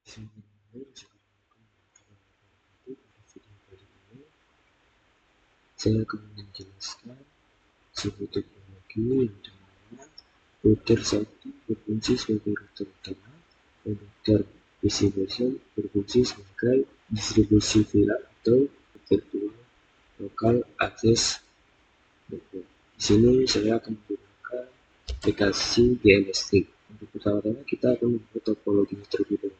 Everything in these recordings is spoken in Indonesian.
Assalamualaikum warahmatullahi wabarakatuh. Pada video kali ini, saya akan menjelaskan sebuah teknologi yang dimana router satu berfungsi sebagai router utama dan router PC version berfungsi sebagai distribusi VLAN atau virtual local access network. Di sini saya akan menggunakan aplikasi DNS-Link. Untuk pertama-tama kita akan membuat topologi terlebih dahulu,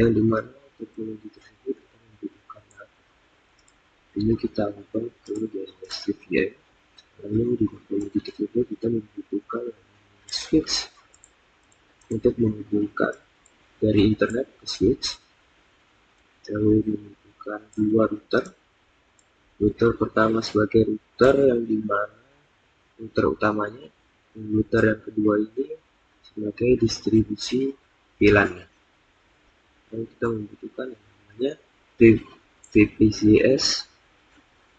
dimana topologi tersebut akan membutuhkan NAT. Ini kita ubah ke DNS-Link VM. Lalu di topologi tersebut kita membutuhkan switch untuk menghubungkan dari internet ke switch. Lalu membutuhkan dua router. Router pertama sebagai router yang dimana router utamanya, dan router yang kedua ini sebagai distribusi VLAN. Lalu kita membutuhkan yang namanya VPCS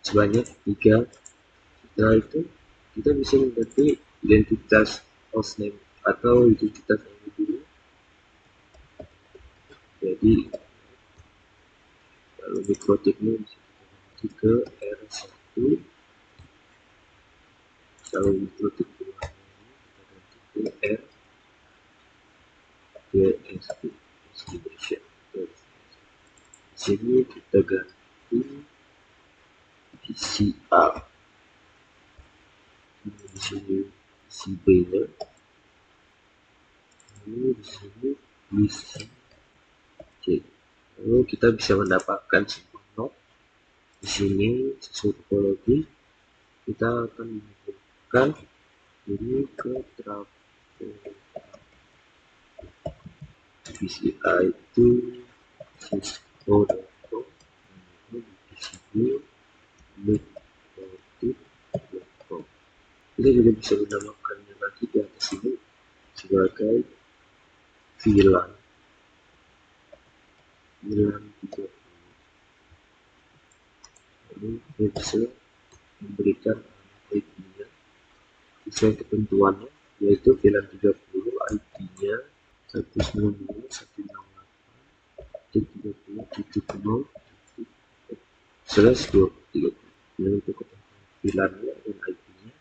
sebanyak 3. Setelah itu kita bisa mengganti identitas hostname atau identitas yang dulu. Jadi lalu mikrotipnya bisa kita ganti ke R1, lalu mikrotip kedua kita ganti ke RDSP destination. Di sini kita ganti PCR. Di sini CB-nya, lalu di sini list C. Lalu kita bisa mendapatkan sebuah node. Di sini sesuai topologi kita akan menghubungkan ini ke trafo PCI itu Cisco.com. Lalu di sini Microtik.com. Kita juga bisa menamakannya lagi di atas ini sebagai VLAN 30. Lalu kita bisa memberikan IP-nya sesuai ketentuannya, yaitu VLAN 30 IP-nya 192.168.30.30/20. Lalu untuk ketentuan VLAN-nya dan IP-nya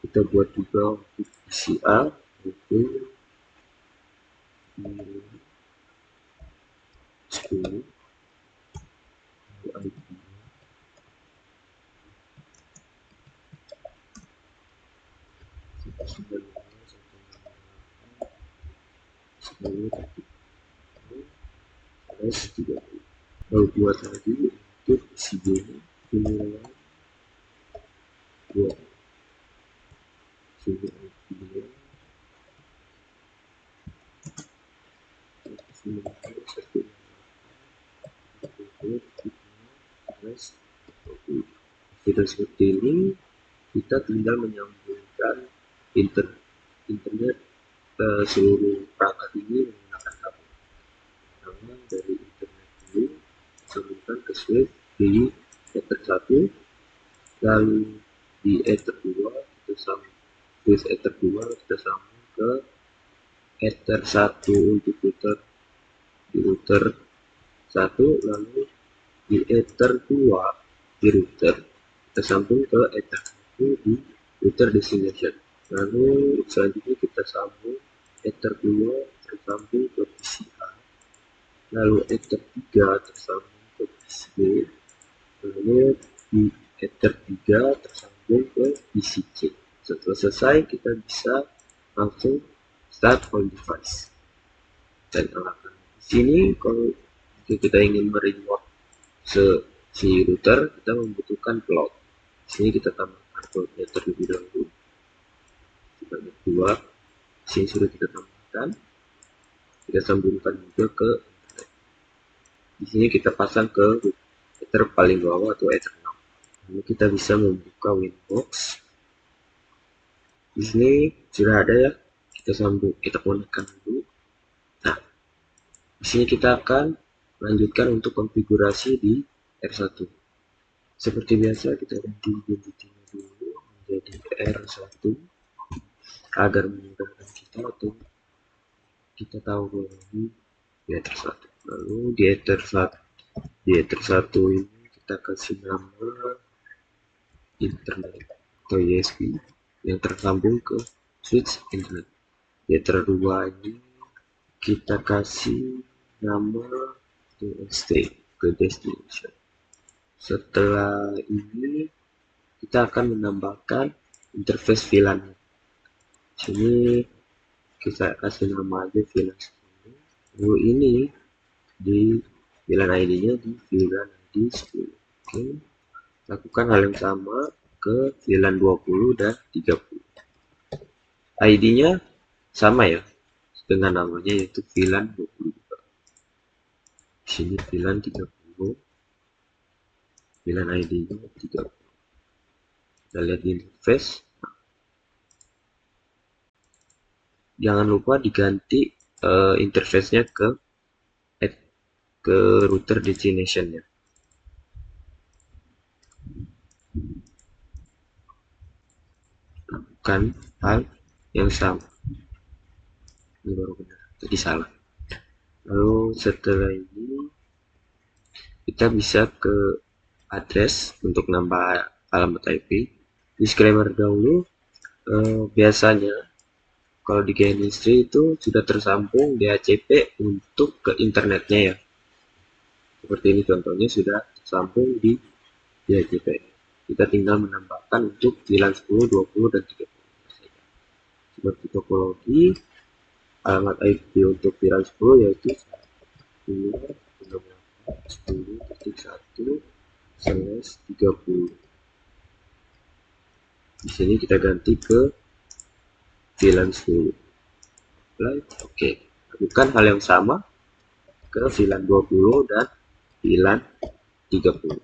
kita buat juga untuk PCR, yaitu 10 IP-nya 192.168.10.30. Lalu buat lagi untuk CB-nya penilaian buat CB IP-nya 192.168.10.30. Tidak seperti ini, kita tinggal menyambungkan internet seluruh perangkat ini menggunakan kabel. Pertama dari internet dulu disambungkan ke switch di ether 1, lalu di ether 2 kita sambung switch ether 2 kita sambung ke ether 1 untuk router di router 1, lalu di ether 2 di router kita sambung ke ether 1 di router destination. Lalu selanjutnya kita sambung ether 2 tersambung ke PCI, lalu ether 3 tersambung ke PCB, lalu di ether 3 tersambung ke PCC. Setelah selesai kita bisa langsung start on device dan nyalakan. Di sini kalau kita ingin meremote si router, kita membutuhkan plot. Di sini kita tambahkan plotnya terlebih dahulu sebanyak 2. Di sini sudah kita tambahkan, kita sambungkan juga ke internet. Di sini kita pasang ke ether paling bawah atau ether 6. Lalu kita bisa membuka Winbox. Di sini sudah ada ya, kita sambung, kita konekkan dulu. Nah, di sini kita akan lanjutkan untuk konfigurasi di R1. Seperti biasa kita ganti identitinya dulu menjadi R1 agar memudahkan kita untuk kita tahu lagi di ether 1. Lalu di ether 1 ini kita kasih nama internet atau ISP yang tersambung ke switch internet. Di ether 2 ini kita kasih nama DST ke destination. Setelah ini kita akan menambahkan interface VLAN. Sini kita kasih nama aja VLAN 10. Lalu ini di VLAN ID-nya di VLAN ID 10. Oke. Lakukan hal yang sama ke VLAN 20 dan 30. ID-nya sama ya dengan namanya, yaitu VLAN 20 juga. Di sini VLAN 30, VLAN ID-nya 30. Kita lihat di interface. Jangan lupa diganti interface-nya ke router destination-nya. Lakukan hal yang sama. Ini baru benar, tadi salah. Lalu setelah ini kita bisa ke address untuk nambah alamat IP. Disclaimer dahulu, biasanya kalau di Chemistry itu sudah tersambung DHCP untuk ke internetnya ya. Seperti ini contohnya sudah tersambung di DHCP. Kita tinggal menambahkan untuk VLAN 10, 20, dan 30. Seperti topologi, alamat IP untuk VLAN 10 yaitu 10.1/30. Di sini kita ganti ke VLAN 10. Oke, lakukan hal yang sama ke VLAN 20 dan VLAN 30.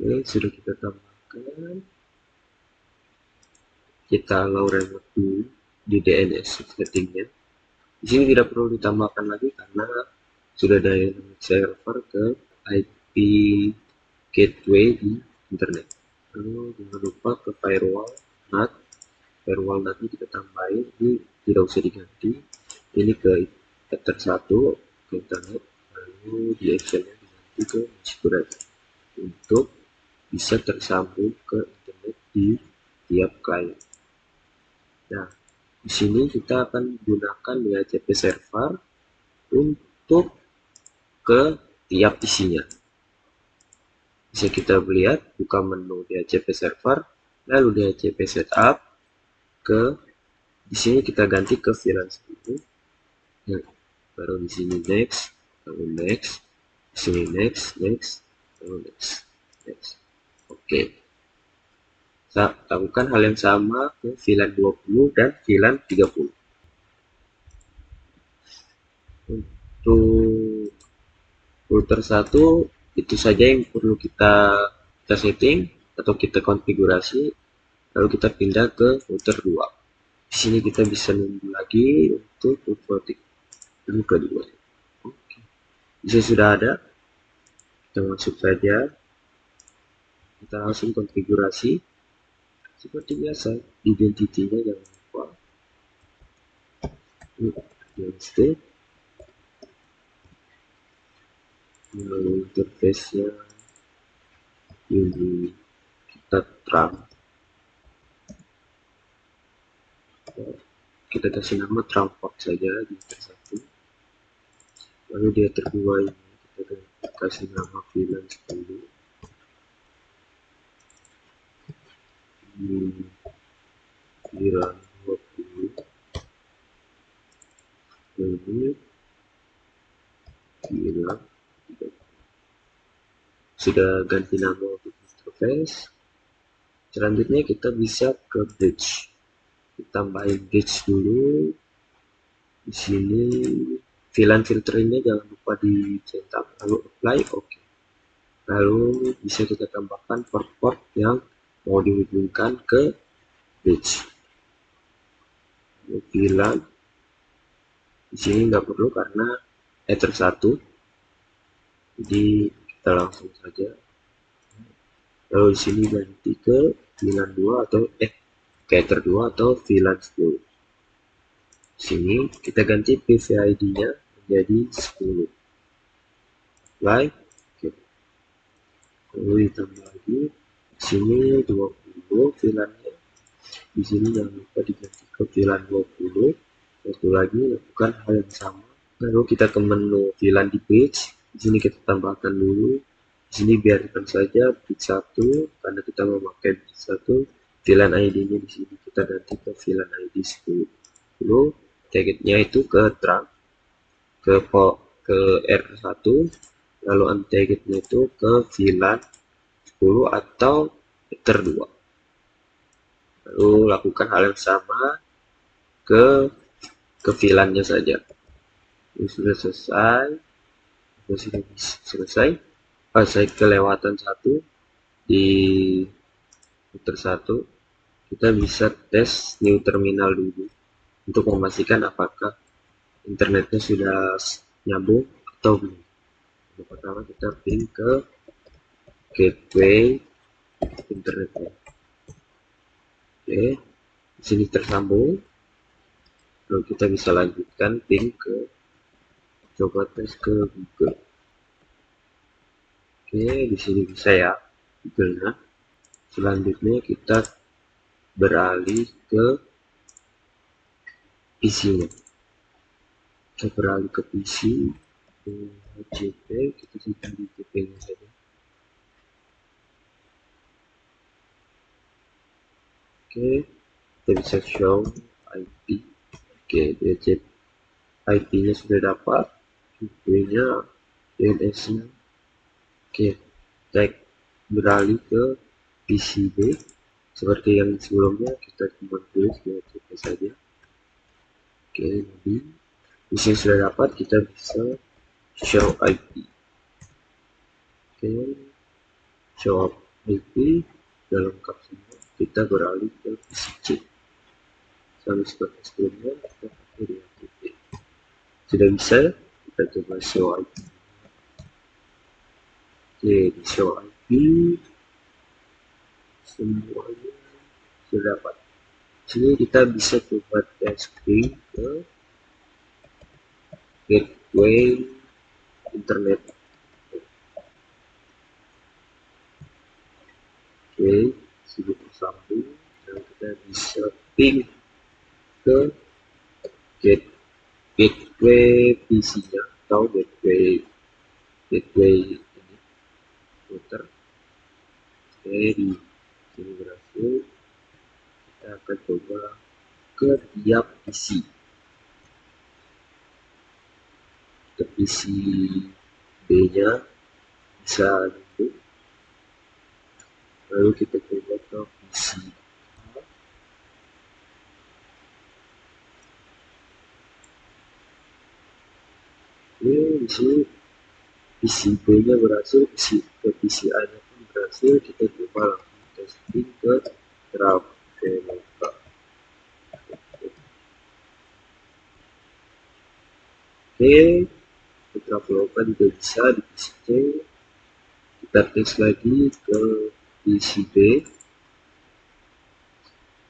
Oke, sudah kita tambahkan. Kita allow remote dulu di DNS settingnya. Di sini tidak perlu ditambahkan lagi karena sudah ada server ke IP gateway di internet. Lalu jangan lupa ke firewall NAT. Firewall NAT-nya kita tambahin, ini tidak usah diganti. Ini ke ether 1 ke internet, lalu di action-nya diganti ke security untuk bisa tersambung ke internet di tiap klien. Nah, di sini kita akan gunakan DHCP server untuk ke tiap isinya. Bisa kita lihat, buka menu DHCP server, lalu DHCP setup, di sini kita ganti ke VLAN 10. Nah, baru di sini next, lalu next, di sini next, lalu next. Oke. Lakukan hal yang sama ke VLAN 20 dan VLAN 30. Untuk router 1 itu saja yang perlu kita setting atau kita konfigurasi, lalu kita pindah ke router 2. Di sini kita bisa nunggu lagi untuk router kedua. Oke. Bisa sudah ada, kita masuk saja, kita langsung konfigurasi seperti biasa. Identity-nya jangan lupa state, interface-nya ini kita terang, kita kasih nama transport saja di ether 1. Lalu di ether 2 ini kita kasih nama VLAN 10. Di VLAN 20 ini VLAN 30. Sudah ganti nama untuk interface. Selanjutnya kita bisa ke bridge. Tambahin bridge dulu. Di sini VLAN filteringnya jangan lupa dicetak, lalu apply, oke. Lalu bisa kita tambahkan port yang mau dihubungkan ke bridge. VLAN di sini nggak perlu karena ether 1, jadi kita langsung saja. Lalu di sini ganti ke VLAN 2 atau Scatter 2 atau VLAN 10. Sini kita ganti PVID-nya menjadi 10. Like, oke. Lalu ditambah lagi sini 20 VLAN-nya. Di sini jangan lupa diganti ke VLAN 20. Satu lagi lakukan hal yang sama. Lalu kita ke menu VLAN di page. Di sini kita tambahkan dulu. Di sini biarkan saja bit 1 karena kita memakai bit 1. VLAN ID-nya di sini kita ganti ke VLAN ID 10. Lalu targetnya itu ke trunk ke R1, lalu untargetnya itu ke VLAN 10 atau Ether 2. Lalu lakukan hal yang sama ke VLAN-nya saja. Ini sudah selesai. Sudah selesai. Saya kelewatan satu di Ether 1. Kita bisa tes new terminal dulu untuk memastikan apakah internetnya sudah nyambung atau belum. Yang pertama kita ping ke gateway internetnya. Oke, di sini tersambung. Lalu kita bisa lanjutkan ping ke coba tes ke Google. Oke, di sini bisa ya Google-nya. Selanjutnya kita beralih ke PC-nya. Kita beralih ke PC, ke HCP, kita simpan di HCP-nya saja. Oke, kita bisa show IP. Oke, IP-nya sudah dapat, IP-nya, DNS-nya. Oke, kita beralih ke PCB. Seperti yang sebelumnya, kita cuma tulis DHCP saja. Oke, jadi di sini sudah dapat, kita bisa show IP. Oke, show IP dalam lengkap semua. Kita beralih ke PCC. Sama seperti sebelumnya, kita pakai DHCP. Sudah bisa, kita coba show IP. Oke, di show IP semuanya sudah dapat. Sini kita bisa coba testing ke gateway internet. Oke, sudah tersambung dan kita bisa ping ke gateway PC-nya atau gateway ini router. Oke, di sini berhasil. Kita akan coba ke tiap PC. Ke PC B-nya bisa nyambung. Lalu kita coba ke PC A. Ini di sini PC B-nya berhasil, ke PC A-nya pun berhasil. Kita coba langsung testing ke Traveloka. Oke, ke Traveloka juga bisa di PC C. Kita tes lagi ke PC B.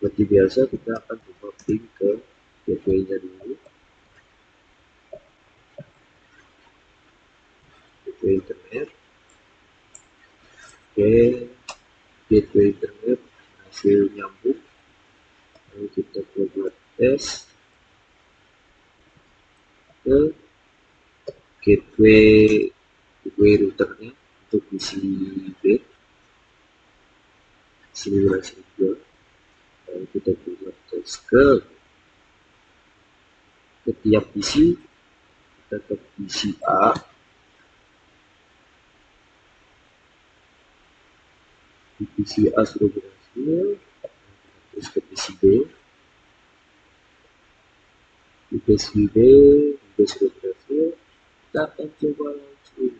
Seperti biasa kita akan coba ping ke gateway-nya dulu. Gateway internet. Oke, gateway internet hasil nyambung. Lalu kita coba tes ke gateway routernya untuk PC B. Sini berhasil juga. Lalu kita coba tes ke tiap PC. Kita ke PC A. Di PC A sudah berhasil. Terus ke PC B. Di PC B juga sudah berhasil. Kita akan coba langsung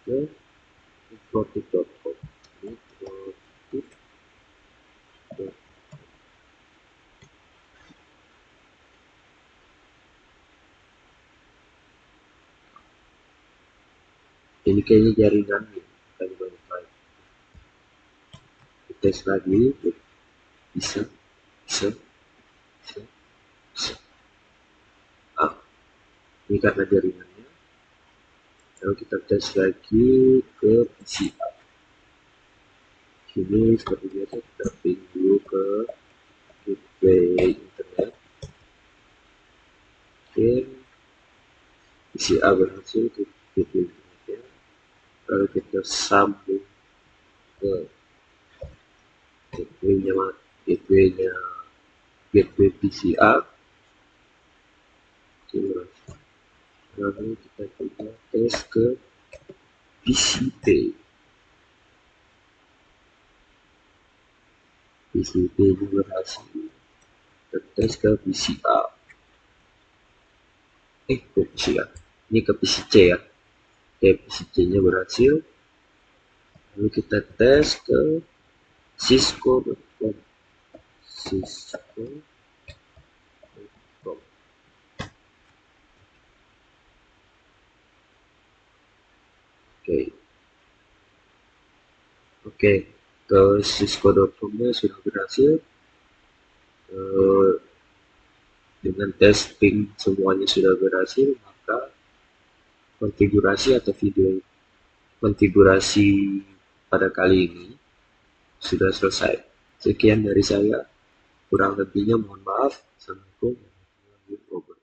ke infotip.com. Ini kayaknya jaringan tadi banyak. Tes lagi bisa. se, se, se. Ah, ini karena jaringannya. Lalu kita tes lagi ke PCR. Sini seperti biasa kita ping dulu ke gateway internet. Oke, PCR berhasil ke gateway internetnya. Lalu kita sambung ke gateway-nya gateway-nya gateway PCR. Lalu kita coba tes ke PCP. PCP ini berhasil. Kita tes ke PCR. Ke PCR. Ini ke PCC ya. Oke, PCC-nya berhasil. Lalu kita tes ke cisco.com. Cisco.com. Oke, ke cisco.com-nya sudah berhasil. Dengan testing semuanya sudah berhasil, maka konfigurasi atau video konfigurasi pada kali ini sudah selesai. Sekian dari saya, kurang lebihnya mohon maaf. Assalamualaikum warahmatullahi wabarakatuh.